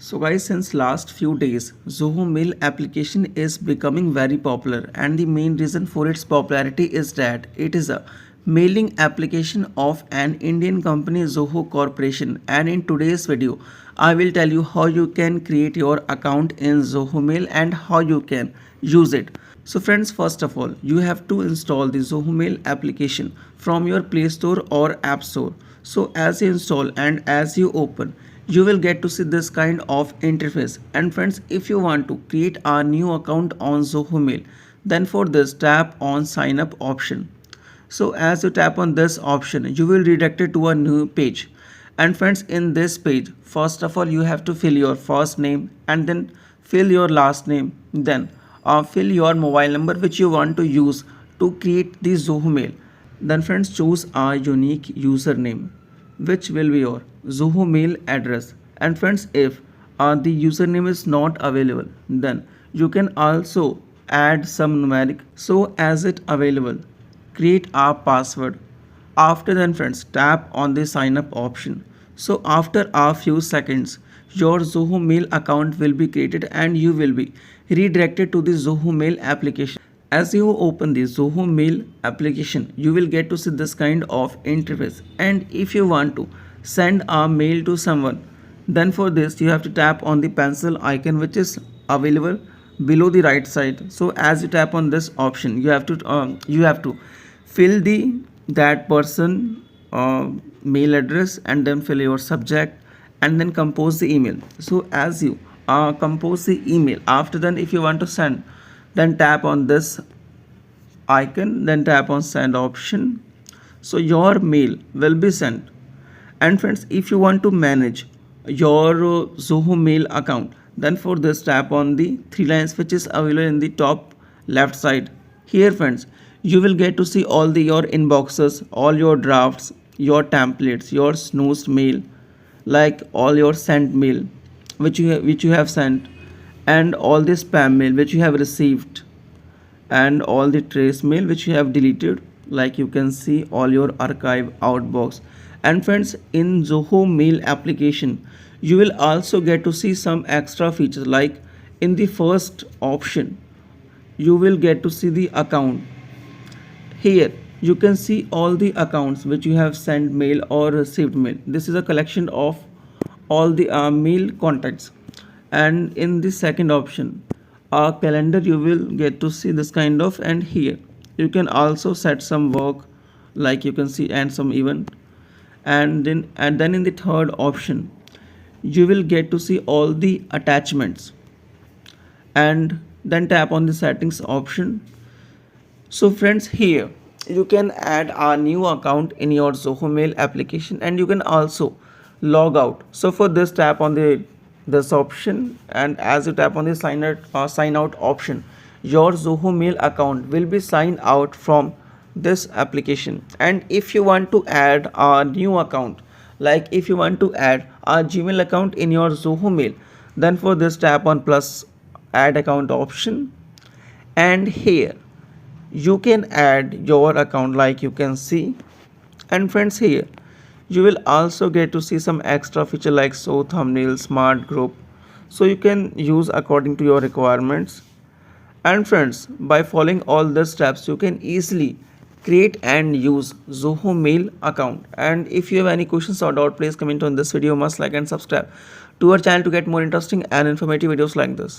So guys, since last few days, ZohoMail application is becoming very popular, and the main reason for its popularity is that it is a mailing application of an Indian company Zoho Corporation. And in today's video, I will tell you how you can create your account in ZohoMail and how you can use it. So friends, first of all, you have to install the ZohoMail application from your Play Store or App Store. So as you install and as you open, you will get to see this kind of interface. And friends, if you want to create a new account on ZohoMail, then for this tap on sign up option. So as you tap on this option, you will redirect it to a new page. And friends, in this page, first of all, you have to fill your first name and then fill your last name, then fill your mobile number which you want to use to create the ZohoMail. Then friends, choose a unique username which will be your ZohoMail address. And friends, if the username is not available, then you can also add some numeric so as it available. Create a password. After then friends, tap on the sign up option. So after a few seconds, your ZohoMail account will be created and you will be redirected to the ZohoMail application. As you open the ZohoMail application, you will get to see this kind of interface. And if you want to send a mail to someone, then for this you have to tap on the pencil icon which is available below the right side. So as you tap on this option, you have to fill the that person mail address and then fill your subject and then compose the email. So as you compose the email, after then if you want to send, then tap on this icon, then tap on send option. So your mail will be sent. And friends, if you want to manage your ZohoMail account, then for this tap on the three lines which is available in the top left side. Here friends, you will get to see all your inboxes, all your drafts, your templates, your snoozed mail, like all your sent mail which you have sent, and all the spam mail which you have received, and all the trace mail which you have deleted, like you can see all your archive outbox. And friends, in ZohoMail application, you will also get to see some extra features, like in the first option you will get to see the account. Here you can see all the accounts which you have sent mail or received mail. This is a collection of all the mail contacts. And in the second option, a calendar, you will get to see this kind of, and here you can also set some work, like you can see, and some event. And then in the third option, you will get to see all the attachments, and then tap on the settings option. So friends, here you can add a new account in your ZohoMail application and you can also log out. So for this, tap on this option, and as you tap on the sign out option, your ZohoMail account will be signed out from this application. And if you want to add a new account, like if you want to add a Gmail account in your ZohoMail, then for this tap on plus add account option, and here you can add your account, like you can see. And friends, here you will also get to see some extra feature like show thumbnail, smart group, so you can use according to your requirements. And friends, by following all the steps, you can easily create and use ZohoMail account. And if you have any questions or doubt, please comment on this video. Must like and subscribe to our channel to get more interesting and informative videos like this.